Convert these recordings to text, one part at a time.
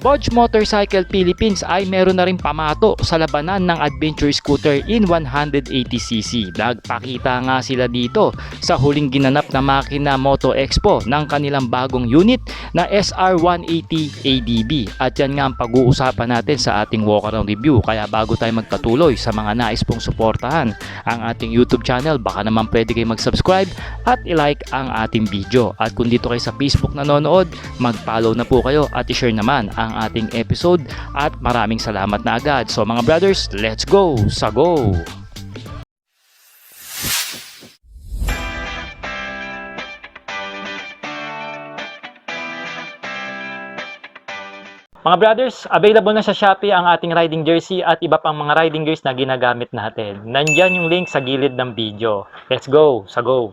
Bodge Motorcycle Philippines ay meron na rin pamato sa labanan ng adventure scooter in 180cc. Nagpakita nga sila dito sa huling ginanap na Makina Moto Expo ng kanilang bagong unit na SR180 ADB. At yan nga ang pag-uusapan natin sa ating walk-around review. Kaya bago tayo magpatuloy sa mga nais pong suportahan ang ating YouTube channel, baka naman pwede kayo mag-subscribe at i-like ang ating video. At kung dito kayo sa Facebook nanonood, mag-follow na po kayo at i-share naman ang ating episode at maraming salamat na agad. So mga brothers, let's go sa go! Mga brothers, available na sa Shopee ang ating riding jersey at iba pang mga riding gears na ginagamit natin. Nandyan yung link sa gilid ng video. Let's go sa go!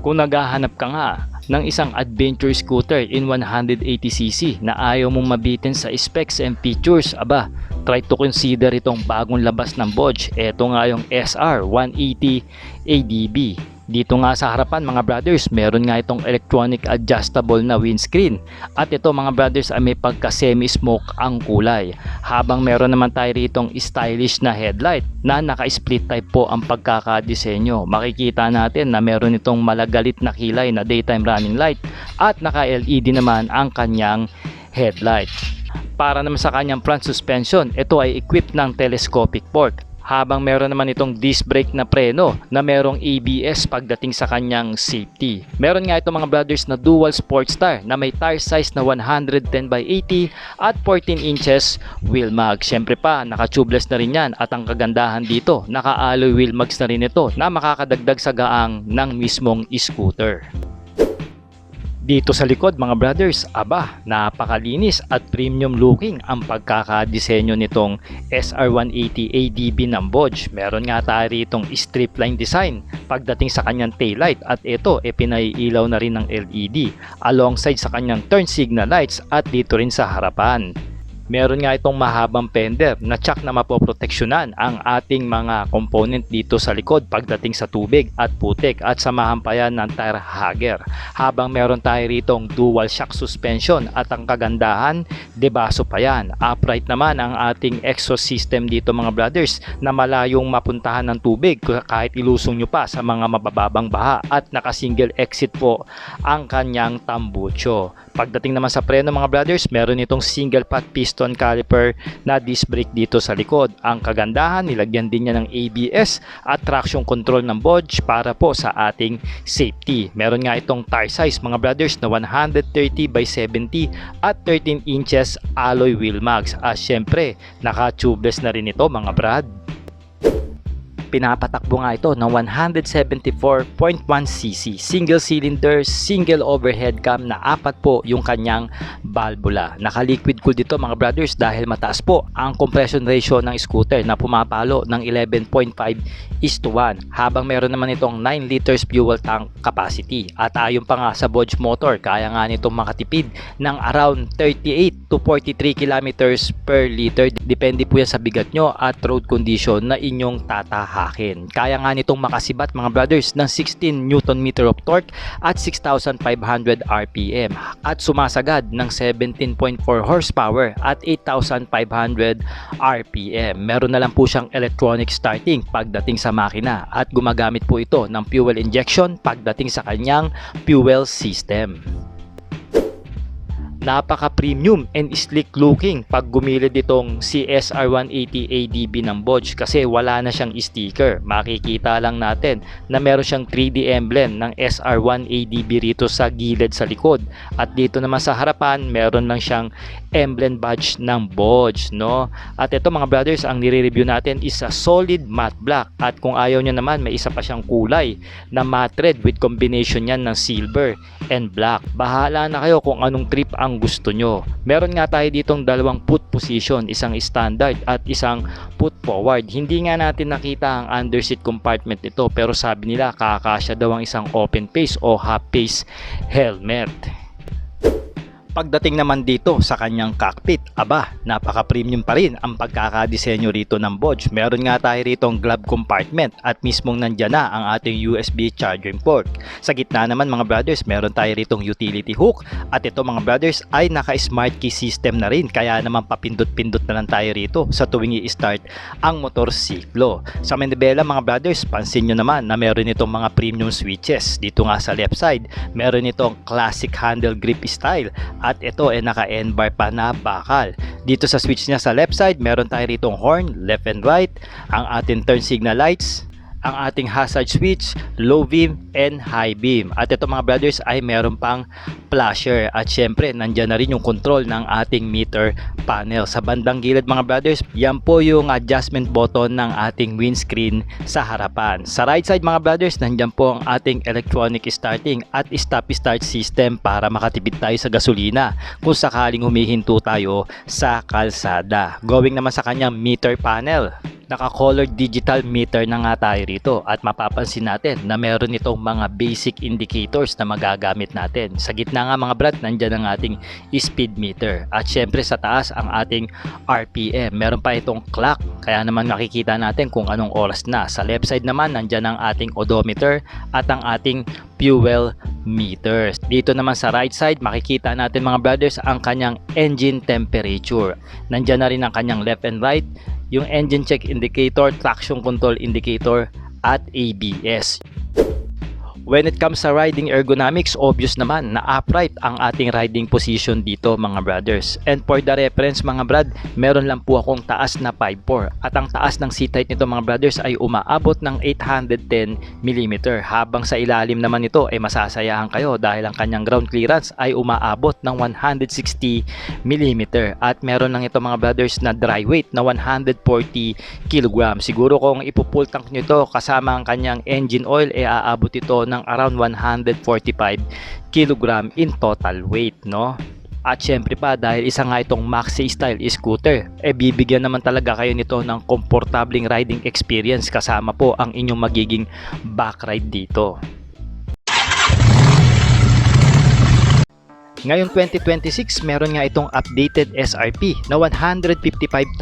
Kung naghahanap ka nga ng isang adventure scooter in 180cc na ayaw mong mabitin sa specs and features, aba, try to consider itong bagong labas ng Bodge. Ito nga yung SR180 ADB. Dito nga sa harapan mga brothers, meron nga itong electronic adjustable na windscreen. At ito mga brothers ay may pagka semi-smoke ang kulay. Habang meron naman tayo ritong stylish na headlight na naka-split type po ang pagkakadesenyo. Makikita natin na meron itong malagalit na kilay na daytime running light at naka-LED naman ang kanyang headlight. Para naman sa kanyang front suspension, ito ay equipped ng telescopic fork. Habang meron naman itong disc brake na preno na merong ABS pagdating sa kanyang safety. Meron nga itong mga brothers na dual sports tire na may tire size na 110/80 at 14 inches wheel mag. Siyempre pa, naka-tubeless na rin yan at ang kagandahan dito, naka-alloy wheel mags na rin ito na makakadagdag sa gaang ng mismong scooter. Dito sa likod mga brothers, aba, napakalinis at premium looking ang pagkakadesenyo nitong SR180 ADB ng Bodge. Meron nga tayo ritong strip line design pagdating sa kanyang taillight at ito pinaiilaw na rin ng LED alongside sa kanyang turn signal lights at dito rin sa harapan. Meron nga itong mahabang fender na tsak na mapoproteksyonan ang ating mga component dito sa likod pagdating sa tubig at putik at samahan pa yan ng tire hugger. Habang meron tayo ritong dual shock suspension at ang kagandahan, debaso pa yan. Upright naman ang ating exhaust system dito mga brothers na malayong mapuntahan ng tubig kahit ilusong nyo pa sa mga mabababang baha at naka single exit po ang kanyang tambucho. Pagdating naman sa preno mga brothers, meron itong single pot piston caliper na disc brake dito sa likod. Ang kagandahan, nilagyan din niya ng ABS at traction control ng Bodge para po sa ating safety. Meron nga itong tire size mga brothers na 130/70 at 13 inches alloy wheel mags. Syempre, naka-tubeless na rin ito mga brad. Pinapatakbo nga ito ng 174.1cc single cylinder, single overhead cam na 4 po yung kanyang valvula. Naka-liquid cool dito mga brothers dahil mataas po ang compression ratio ng scooter na pumapalo ng 11.5:1 habang meron naman itong 9 liters fuel tank capacity. At ayon pa nga sa Bodge motor, kaya nga nitong makatipid ng around 38 to 43 kilometers per liter. Depende po yan sa bigat nyo at road condition na inyong tatahakin. Kaya nga nitong makasibat mga brothers ng 16 Nm of torque at 6,500 RPM at sumasagad ng 17.4 horsepower at 8,500 RPM. Meron na lang po siyang electronic starting pagdating sa makina at gumagamit po ito ng fuel injection pagdating sa kanyang fuel system. Napaka-premium and sleek looking pag gumilid itong SR180 ADB ng Bodge kasi wala na siyang sticker. Makikita lang natin na meron siyang 3D emblem ng SR1 ADB rito sa gilid sa likod. At dito naman sa harapan, meron lang siyang emblem badge ng Bodge, no? At ito mga brothers, ang nire-review natin is a solid matte black. At kung ayaw nyo naman, may isa pa siyang kulay na matte red with combination yan ng silver and black. Bahala na kayo kung anong trip ang gusto nyo. Meron nga tayo ditong dalawang put position, isang standard at isang put forward. Hindi nga natin nakita ang underseat compartment nito pero sabi nila kakasya daw ang isang open face o half face helmet. Pagdating naman dito sa kanyang cockpit, aba, napaka-premium pa rin ang pagkakadisenyo rito ng Bosch. Meron nga tayo rito ang glove compartment at mismong nandyan na ang ating USB charging port. Sa gitna naman mga brothers, meron tayo ritong utility hook at ito mga brothers ay naka-smart key system na rin, kaya naman papindot-pindot na lang tayo rito sa tuwing i-start ang motorsiklo. Sa manibela mga brothers, pansin nyo naman na meron itong mga premium switches. Dito nga sa left side, meron itong classic handle grip style. At ito ay naka-N-bar pa na bakal. Dito sa switch niya sa left side, meron tayo ritong horn, left and right, ang ating turn signal lights, ang ating hazard switch, low beam and high beam. At ito mga brothers ay meron pang flasher. At syempre, nandyan na rin yung control ng ating meter panel. Sa bandang gilid mga brothers, yan po yung adjustment button ng ating windscreen sa harapan. Sa right side mga brothers, nandyan po ang ating electronic starting at stop-start system para makatipid tayo sa gasolina kung sakaling humihinto tayo sa kalsada. Going naman sa kanyang meter panel, naka-color digital meter na nga tayo rito at mapapansin natin na meron itong mga basic indicators na magagamit natin. Sa gitna nga mga brad, nandyan ang ating speed meter at syempre sa taas ang ating RPM. Meron pa itong clock, kaya naman makikita natin kung anong oras na. Sa left side naman, nandyan ang ating odometer at ang ating fuel meters. Dito naman sa right side, makikita natin mga brothers ang kanyang engine temperature. Nandyan na rin ang kanyang left and right, yung engine check indicator, traction control indicator at ABS. When it comes sa riding ergonomics, obvious naman na upright ang ating riding position dito mga brothers. And for the reference mga brad, meron lang po akong taas na 5'4", at ang taas ng seat height nito mga brothers ay umaabot ng 810mm, habang sa ilalim naman nito ay masasayahan kayo dahil ang kanyang ground clearance ay umaabot ng 160mm, at meron lang ito mga brothers na dry weight na 140kg. Siguro kung ipo-full tank nyo ito kasama ang kanyang engine oil, aabot ito ng around 145 kg in total weight, no? At syempre pa, dahil isa nga itong maxi style scooter, bibigyan naman talaga kayo nito ng komportabling riding experience kasama po ang inyong magiging back ride dito. Ngayon 2026, meron nga itong updated SRP na 155,000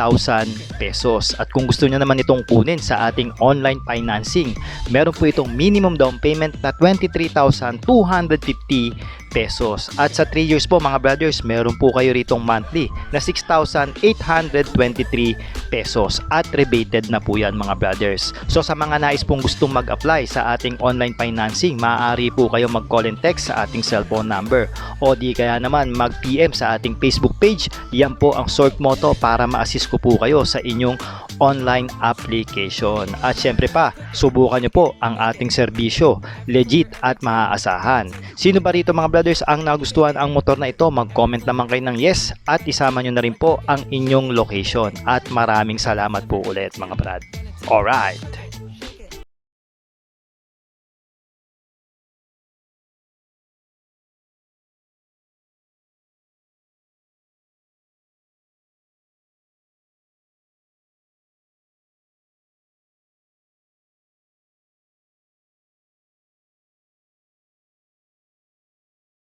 pesos. At kung gusto niyo naman itong kunin sa ating online financing, meron po itong minimum down payment na 23,250 pesos. At sa 3 years po mga brothers, meron po kayo ritong monthly na 6,823 pesos at rebated na po yan mga brothers. So sa mga nais pong gustong mag-apply sa ating online financing, maaari po kayo mag-call and text sa ating cellphone number o di kaya naman mag-PM sa ating Facebook page. Yan po ang short motto para ma-assist ko po kayo sa inyong online application. At syempre pa, subukan nyo po ang ating serbisyo, legit at maaasahan. Sino ba rito mga brothers ang nagustuhan ang motor na ito? Mag-comment naman kayo ng yes at isama nyo na rin po ang inyong location. At maraming salamat po ulit mga brad. Alright!